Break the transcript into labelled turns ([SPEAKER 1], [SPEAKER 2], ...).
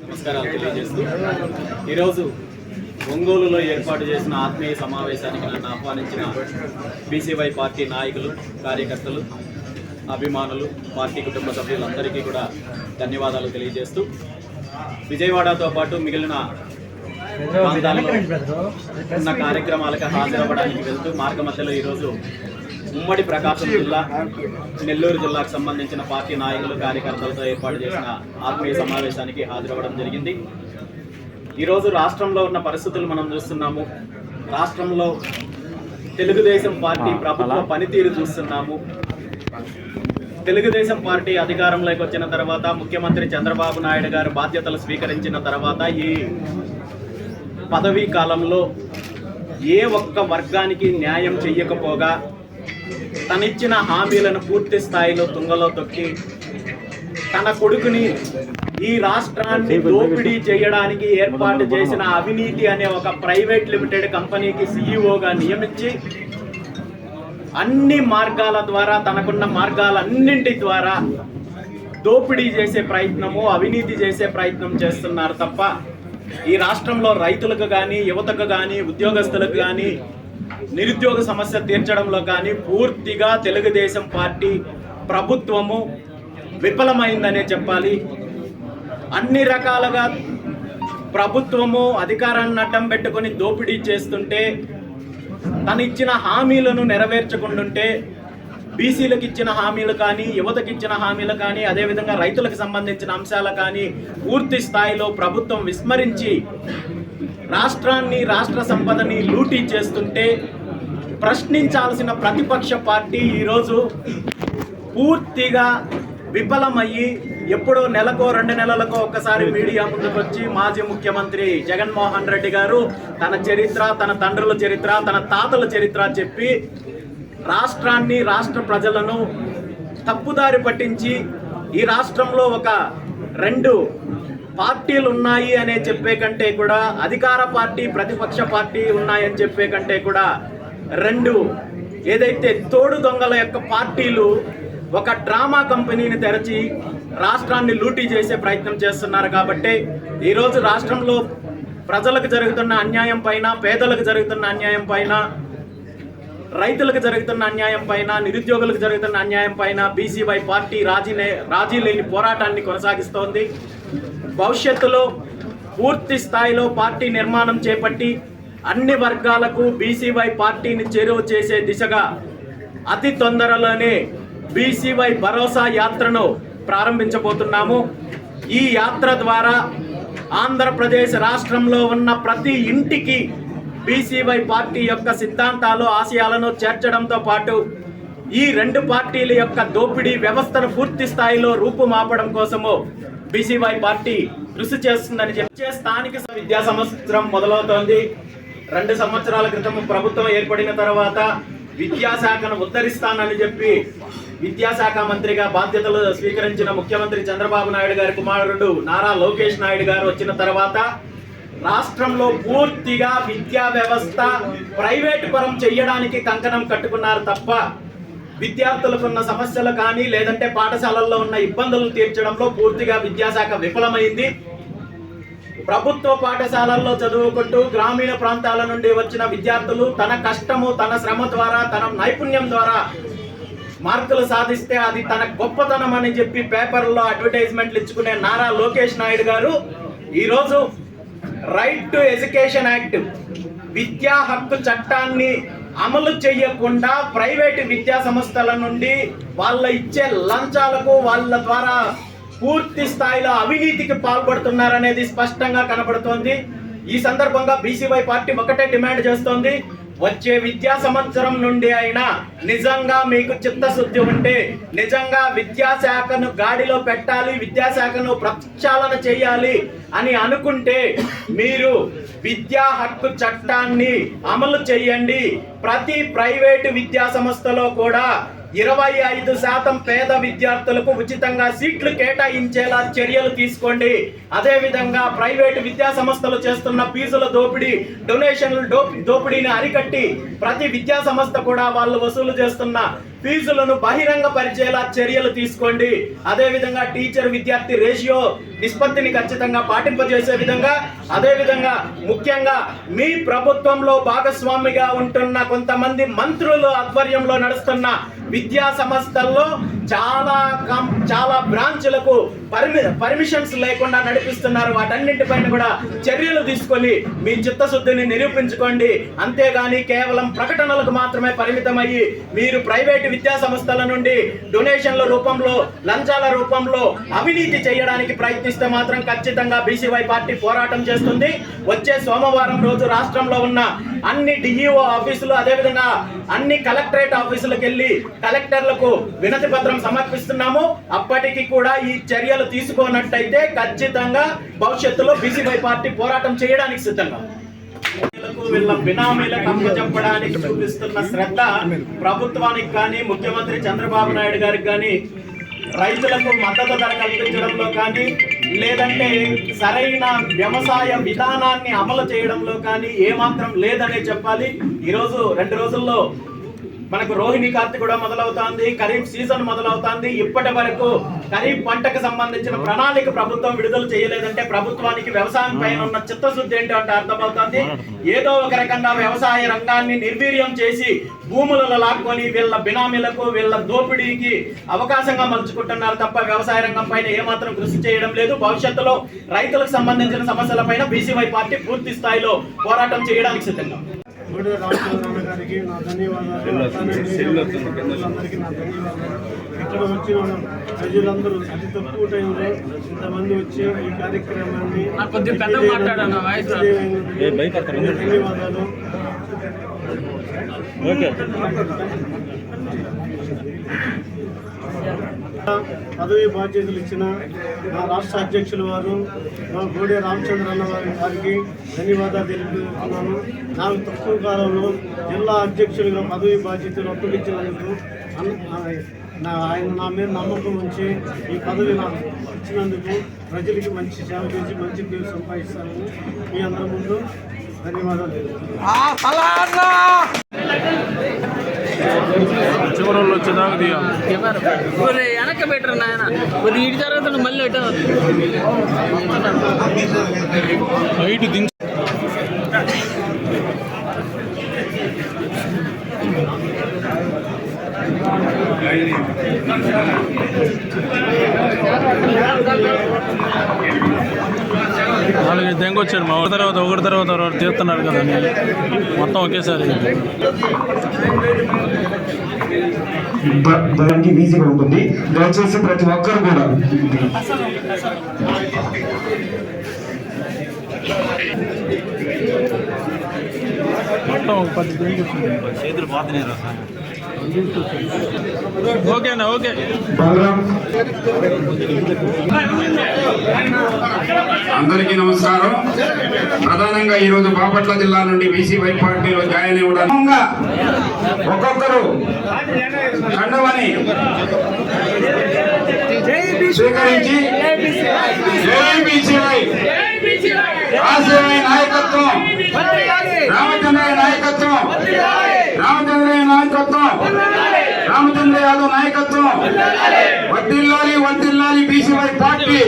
[SPEAKER 1] నమస్కారాలు తెలియజేస్తూ ఈరోజు ఒంగోలులో ఏర్పాటు చేసిన ఆత్మీయ సమావేశానికి నన్ను ఆహ్వానించిన బీసీవై పార్టీ నాయకులు, కార్యకర్తలు, అభిమానులు, పార్టీ కుటుంబ సభ్యులందరికీ కూడా ధన్యవాదాలు తెలియజేస్తూ విజయవాడతో పాటు మిగిలిన ప్రాంతాల్లో ఉన్న కార్యక్రమాలకు హాజరవ్వడానికి వెళ్తూ మార్గ మధ్యలో ఈరోజు ఉమ్మడి ప్రకాశం జిల్లా, నెల్లూరు జిల్లాకు సంబంధించిన పార్టీ నాయకులు, కార్యకర్తలతో ఏర్పాటు చేసిన ఆత్మీయ సమావేశానికి హాజరవ్వడం జరిగింది. ఈరోజు రాష్ట్రంలో ఉన్న పరిస్థితులు మనం చూస్తున్నాము. రాష్ట్రంలో తెలుగుదేశం పార్టీ ప్రభుత్వ పనితీరు చూస్తున్నాము. తెలుగుదేశం పార్టీ అధికారంలోకి వచ్చిన తర్వాత, ముఖ్యమంత్రి చంద్రబాబు నాయుడు గారు బాధ్యతలు స్వీకరించిన తర్వాత ఈ పదవీ కాలంలో ఏ ఒక్క వర్గానికి న్యాయం చెయ్యకపోగా తనిచ్చిన హామీలను పూర్తి స్థాయిలో తుంగలో తొక్కి తన కొడుకుని ఈ రాష్ట్రాన్ని దోపిడీ చేయడానికి ఏర్పాటు చేసిన అవినీతి అనే ఒక ప్రైవేట్ లిమిటెడ్ కంపెనీకి సీఈఓగా నియమించి అన్ని మార్గాల ద్వారా, తనకున్న మార్గాలన్నింటి ద్వారా దోపిడీ చేసే ప్రయత్నము, అవినీతి చేసే ప్రయత్నం చేస్తున్నారు తప్ప ఈ రాష్ట్రంలో రైతులకు కానీ, యువతకు కానీ, ఉద్యోగస్తులకు కానీ, నిరుద్యోగ సమస్య తీర్చడంలో కానీ పూర్తిగా తెలుగుదేశం పార్టీ ప్రభుత్వము విఫలమైందనే చెప్పాలి. అన్ని రకాలుగా ప్రభుత్వము అధికారాన్ని అడ్డం పెట్టుకొని దోపిడీ చేస్తుంటే, తను ఇచ్చిన హామీలను నెరవేర్చకుంటుంటే, బీసీలకు ఇచ్చిన హామీలు కానీ, యువతకు ఇచ్చిన హామీలు కానీ, అదేవిధంగా రైతులకు సంబంధించిన అంశాలు కానీ పూర్తి స్థాయిలో ప్రభుత్వం విస్మరించి రాష్ట్రాన్ని, రాష్ట్ర సంపదని లూటీ చేస్తుంటే ప్రశ్నించాల్సిన ప్రతిపక్ష పార్టీ ఈరోజు పూర్తిగా విఫలమయ్యి ఎప్పుడో నెలకో 2 నెలలకో ఒక్కసారి మీడియా ముందుకు వచ్చి మాజీ ముఖ్యమంత్రి జగన్మోహన్ రెడ్డి గారు తన చరిత్ర, తన తండ్రుల చరిత్ర, తన తాతల చరిత్ర చెప్పి రాష్ట్రాన్ని, రాష్ట్ర ప్రజలను తప్పుదారి పట్టించి ఈ రాష్ట్రంలో ఒక 2 పార్టీలు ఉన్నాయి అనే చెప్పే కంటే కూడా, అధికార పార్టీ, ప్రతిపక్ష పార్టీ ఉన్నాయని చెప్పే కంటే కూడా 2 ఏదైతే తోడు దొంగల యొక్క పార్టీలు ఒక డ్రామా కంపెనీని తెరచి రాష్ట్రాన్ని లూటీ చేసే ప్రయత్నం చేస్తున్నారు. కాబట్టి ఈరోజు రాష్ట్రంలో ప్రజలకు జరుగుతున్న అన్యాయం పైన, పేదలకు జరుగుతున్న అన్యాయం పైన, రైతులకు జరుగుతున్న అన్యాయం పైన, నిరుద్యోగులకు జరుగుతున్న అన్యాయం పైన బీసీవై పార్టీ రాజీ లేని పోరాటాన్ని కొనసాగిస్తోంది. భవిష్యత్తులో పూర్తి స్థాయిలో పార్టీ నిర్మాణం చేపట్టి అన్ని వర్గాలకు బీసీవై పార్టీని చేరువ చేసే దిశగా అతి తొందరలోనే బీసీవై భరోసా యాత్రను ప్రారంభించబోతున్నాము. ఈ యాత్ర ద్వారా ఆంధ్రప్రదేశ్ రాష్ట్రంలో ఉన్న ప్రతి ఇంటికి బీసీవై పార్టీ యొక్క సిద్ధాంతాలు, ఆశయాలను చేర్చడంతో పాటు ఈ 2 పార్టీల యొక్క దోపిడీ వ్యవస్థను పూర్తి స్థాయిలో రూపుమాపడం కోసము బీసీవై పార్టీ కృషి చేస్తుందని చెప్పే స్థానిక విద్యా సంవత్సరం మొదలవుతోంది. 2 సంవత్సరాల క్రితం ప్రభుత్వం ఏర్పడిన తర్వాత విద్యాశాఖను ఉద్ధరిస్తానని చెప్పి విద్యాశాఖ మంత్రిగా బాధ్యతలు స్వీకరించిన ముఖ్యమంత్రి చంద్రబాబు నాయుడు గారి కుమారుడు నారా లోకేష్ నాయుడు గారు వచ్చిన తర్వాత రాష్ట్రంలో పూర్తిగా విద్యా వ్యవస్థ ప్రైవేట్ పరం చేయడానికి కంకణం కట్టుకున్నారు తప్ప విద్యార్థులకున్న సమస్యలు కానీ, లేదంటే పాఠశాలల్లో ఉన్న ఇబ్బందులు తీర్చడంలో పూర్తిగా విద్యాశాఖ విఫలమైంది. ప్రభుత్వ పాఠశాలల్లో చదువుకుంటూ గ్రామీణ ప్రాంతాల నుండి వచ్చిన విద్యార్థులు తన కష్టము, తన శ్రమ ద్వారా, తన నైపుణ్యం ద్వారా మార్కులు సాధిస్తే అది తన గొప్పతనం అని చెప్పి పేపర్లో అడ్వర్టైజ్మెంట్లు ఇచ్చుకునే నారా లోకేష్ నాయుడు గారు ఈరోజు రైట్ టు ఎడ్యుకేషన్ యాక్ట్, విద్యా హక్కు చట్టాన్ని అమలు చేయకుండా ప్రైవేటు విద్యా సంస్థల నుండి వాళ్ళ ఇచ్చే లంచాలకు, వాళ్ళ ద్వారా పూర్తి స్థాయిలో అవినీతికి పాల్పడుతున్నారనేది స్పష్టంగా కనబడుతోంది. ఈ సందర్భంగా బీసీవై పార్టీ ఒకటే డిమాండ్ చేస్తోంది, వచ్చే విద్యా సంవత్సరం నుండి అయినా నిజంగా మీకు చిత్తశుద్ధి ఉంటే, నిజంగా విద్యాశాఖను గాడిలో పెట్టాలి, విద్యాశాఖను ప్రక్షాళన చేయాలి అని అనుకుంటే మీరు విద్యా హక్కు చట్టాన్ని అమలు చేయండి. ప్రతి ప్రైవేటు విద్యా సంస్థలో కూడా 25% పేద విద్యార్థులకు ఉచితంగా సీట్లు కేటాయించేలా చర్యలు తీసుకోండి. అదే విధంగా ప్రైవేటు విద్యా సంస్థలు చేస్తున్న ఫీజుల దోపిడీ, డొనేషన్ల దోపిడీని అరికట్టి ప్రతి విద్యా సంస్థ కూడా వాళ్ళు వసూలు చేస్తున్న ఫీజులను బహిరంగ పరిచేలా చర్యలు తీసుకోండి. అదే విధంగా టీచర్ విద్యార్థి రేషియో నిష్పత్తిని ఖచ్చితంగా పాటింపజేసే విధంగా, అదే విధంగా ముఖ్యంగా మీ ప్రభుత్వంలో భాగస్వామిగా ఉంటున్న కొంతమంది మంత్రులు ఆధ్వర్యంలో నడుస్తున్న విద్యా సంస్థల్లో చాలా బ్రాంచ్లకు పర్మిషన్స్ లేకుండా నడిపిస్తున్నారు. వాటన్నింటిపైన కూడా చర్యలు తీసుకొని మీ చిత్తశుద్ధిని నిరూపించుకోండి. అంతేగాని కేవలం ప్రకటనలకు మాత్రమే పరిమితమయ్యి మీరు ప్రైవేటు విద్యా సంస్థల నుండి డొనేషన్ల రూపంలో, లంచాల రూపంలో అవినీతి చేయడానికి ప్రయత్నిస్తే మాత్రం ఖచ్చితంగా బీసీవై పార్టీ పోరాటం చేస్తుంది. వచ్చే సోమవారం రోజు రాష్ట్రంలో ఉన్న అన్ని డిఈఓ ఆఫీసులు, అదేవిధంగా అన్ని కలెక్టరేట్ ఆఫీసులకు వెళ్ళి కలెక్టర్లకు వినతి పత్రం సమర్పిస్తున్నాము. అప్పటికి కూడా ఈ చర్యలు తీసుకోనట్టయితే ఖచ్చితంగా భవిష్యత్తులో బీసీవై పార్టీ పోరాటం చేయడానికి సిద్ధంగా. వీళ్ళ బినామీలకు అప్పచెప్పడానికి చూపిస్తున్న శ్రద్ధ ప్రభుత్వానికి కానీ, ముఖ్యమంత్రి చంద్రబాబు నాయుడు గారికి కానీ, రైతులకు మద్దతు ధర కల్పించడంలో కానీ, లేదంటే సరైన వ్యవసాయ విధానాన్ని అమలు చేయడంలో కానీ ఏమాత్రం లేదనే చెప్పాలి. ఈరోజు 2 రోజుల్లో మనకు రోహిణి కార్తీ కూడా మొదలవుతోంది, ఖరీఫ్ సీజన్ మొదలవుతోంది. ఇప్పటి వరకు ఖరీఫ్ పంటకు సంబంధించిన ప్రణాళిక ప్రభుత్వం విడుదల చేయలేదంటే ప్రభుత్వానికి వ్యవసాయం పైన ఉన్న చిత్తశుద్ధి ఏంటో అంటే అర్థమవుతోంది. ఏదో ఒక రకంగా వ్యవసాయ రంగాన్ని నిర్వీర్యం చేసి భూములను లాక్కొని వీళ్ళ బినామీలకు, వీళ్ళ దోపిడీకి అవకాశంగా మలుచుకుంటున్నారు తప్ప వ్యవసాయ రంగం పైన ఏమాత్రం కృషి చేయడం లేదు. భవిష్యత్తులో రైతులకు సంబంధించిన సమస్యలపైన బీసీవై పార్టీ పూర్తి స్థాయిలో పోరాటం చేయడానికి సిద్ధంగా.
[SPEAKER 2] రామచంద్రన్న గారికి నా ధన్యవాదాలు, అందరికీ నా ధన్యవాదాలు. ఇక్కడ వచ్చిన ప్రజలందరూ అతి తక్కువ టైంలో ఇంతమంది వచ్చి ఈ కార్యక్రమాన్ని ధన్యవాదాలు. పదవి బాధ్యతలు ఇచ్చిన మా రాష్ట్ర అధ్యక్షుల వారు, మా గోడే రామచంద్రన్న వారికి ధన్యవాదాలు తెలుపుతున్నాను. నాకు తక్కువ కాలంలో జిల్లా అధ్యక్షులుగా పదవి బాధ్యతలు అప్పగించినందుకు ఆయన నా మీద నమ్మకం ఉంచి ఈ పదవి నాకు ఇచ్చినందుకు ప్రజలకి మంచి సేవ చేసి మంచి పేరు సంపాదిస్తానని మీ అందరి ముందు ధన్యవాదాలు.
[SPEAKER 3] చివరిలో వచ్చేదాకా
[SPEAKER 4] వెనక బెటర్ నాయన కొద్ది ఇటు తర్వాత మళ్ళీ
[SPEAKER 3] హైట్ దించు. నాలుగైదు తెంగొచ్చాడు మా ఒకటి తర్వాత తీస్తున్నారు కదా మొత్తం ఒకేసారి.
[SPEAKER 5] దానికి ఈజీగా ఉంటుంది. దయచేసి ప్రతి ఒక్కరు కూడా
[SPEAKER 3] మొత్తం 10 చేతులు పోతున్నాయి. ఓకేనా? ఓకే.
[SPEAKER 6] అందరికీ నమస్కారం. ప్రధానంగా ఈరోజు బాపట్ల జిల్లా నుండి బీసీవై పార్టీలో జాయిన్ అవ్వడం ఒక్కొక్కరు కండువని స్వీకరించి నాయకత్వం, రామచంద్రయ్య నాయకత్వం, రామచంద్రయ్య నాయకత్వం, రామచంద్ర యాదవ్ నాయకత్వం వర్ధిల్లాలి బీసీవై పార్టీ.